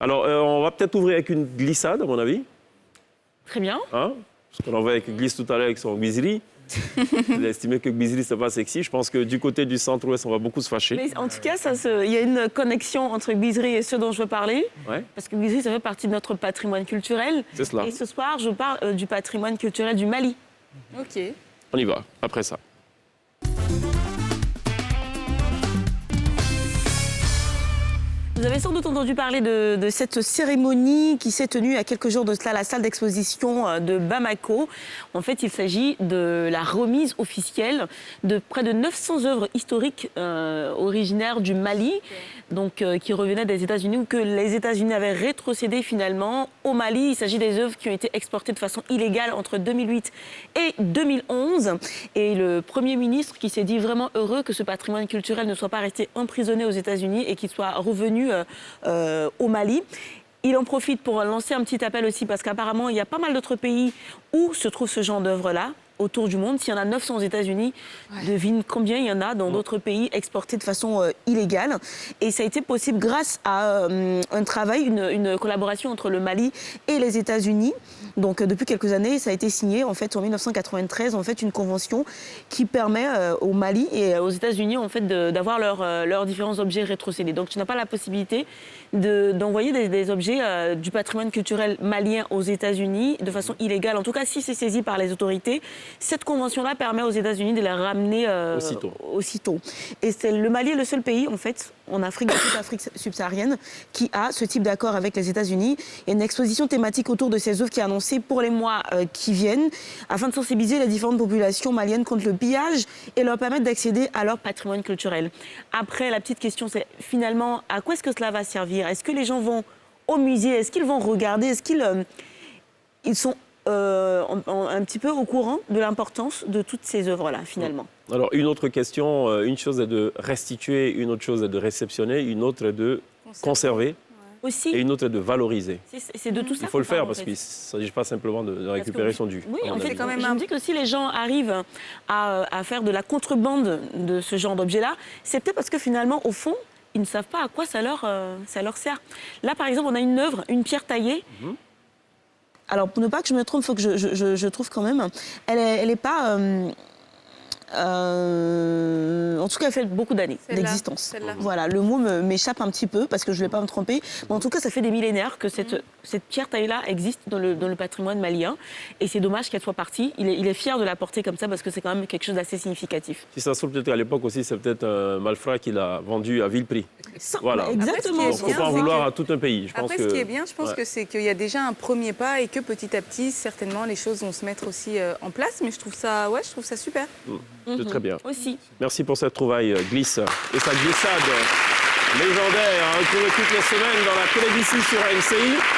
Alors, on va peut-être ouvrir avec une glissade, à mon avis. Très bien. Hein? Parce qu'on en voit avec Glisse tout à l'heure avec son Gbizri. Il a estimé que Gbizri, c'est pas sexy. Je pense que du côté du centre-ouest, on va beaucoup se fâcher. Mais en tout cas, il y a une connexion entre Gbizri et ce dont je veux parler. Ouais. Parce que Gbizri, ça fait partie de notre patrimoine culturel. C'est cela. Et ce soir, je parle du patrimoine culturel du Mali. Ok. On y va, après ça. Vous avez sans doute entendu parler de cette cérémonie qui s'est tenue à quelques jours de cela à la salle d'exposition de Bamako. En fait, il s'agit de la remise officielle de près de 900 œuvres historiques originaires du Mali, donc qui revenaient des États-Unis ou que les États-Unis avaient rétrocédé finalement au Mali. Il s'agit des œuvres qui ont été exportées de façon illégale entre 2008 et 2011. Et le Premier ministre qui s'est dit vraiment heureux que ce patrimoine culturel ne soit pas resté emprisonné aux États-Unis et qu'il soit revenu au Mali. Il en profite pour lancer un petit appel aussi parce qu'apparemment, il y a pas mal d'autres pays où se trouve ce genre d'œuvres-là autour du monde. S'il y en a 900 aux États-Unis, devine combien il y en a dans d'autres pays exportés de façon illégale. Et ça a été possible grâce à un travail, une collaboration entre le Mali et les États-Unis. Donc depuis quelques années, ça a été signé en fait en 1993 en fait une convention qui permet au Mali et aux États-Unis en fait d'avoir leurs différents objets rétrocédés. Donc tu n'as pas la possibilité d'envoyer des objets du patrimoine culturel malien aux États-Unis de façon illégale. En tout cas, si c'est saisi par les autorités, cette convention-là permet aux États-Unis de les ramener aussitôt. Et le Mali est le seul pays, en fait, en Afrique, dans toute l'Afrique subsaharienne, qui a ce type d'accord avec les États-Unis. Il y a une exposition thématique autour de ces œuvres qui est annoncée pour les mois qui viennent, afin de sensibiliser les différentes populations maliennes contre le pillage et leur permettre d'accéder à leur patrimoine culturel. Après, la petite question, c'est finalement, à quoi est-ce que cela va servir? Est-ce que les gens vont au musée? Est-ce qu'ils vont regarder? Est-ce qu'ils sont un petit peu au courant de l'importance de toutes ces œuvres-là, finalement? Alors, une autre question, une chose est de restituer, une autre chose est de réceptionner, une autre est de conserver. Aussi. Et une autre est de valoriser. C'est de tout ça. Il faut le faire parce qu'il ne s'agit pas simplement de récupérer son dû. Oui, en fait, quand même, je me dis que si les gens arrivent à faire de la contrebande de ce genre d'objet-là, c'est peut-être parce que finalement, au fond, ils ne savent pas à quoi ça leur sert. Là, par exemple, on a une œuvre, une pierre taillée. Alors, pour ne pas que je me trompe, il faut que je trouve quand même. Elle est pas... en tout cas, elle fait beaucoup d'années d'existence. Voilà, le mot m'échappe un petit peu parce que je ne vais pas me tromper. Mais en tout cas, ça fait des millénaires que cette pierre taillée-là existe dans le patrimoine malien. Et c'est dommage qu'elle soit partie. Il est fier de la porter comme ça parce que c'est quand même quelque chose d'assez significatif. Si ça se trouve, peut-être à l'époque aussi, c'est peut-être un malfrat qui l'a vendu à vil prix. Voilà. Exactement. Il ne faut pas en vouloir à tout un pays. Ce qui est bien, je pense que c'est qu'il y a déjà un premier pas et que petit à petit, certainement, les choses vont se mettre aussi en place. Mais je trouve ça super. C'est très bien. Aussi. Merci pour cette trouvaille, Glisse. Et sa glissade légendaire, hein, retrouvée toutes les semaines dans la télévision sur AMCI.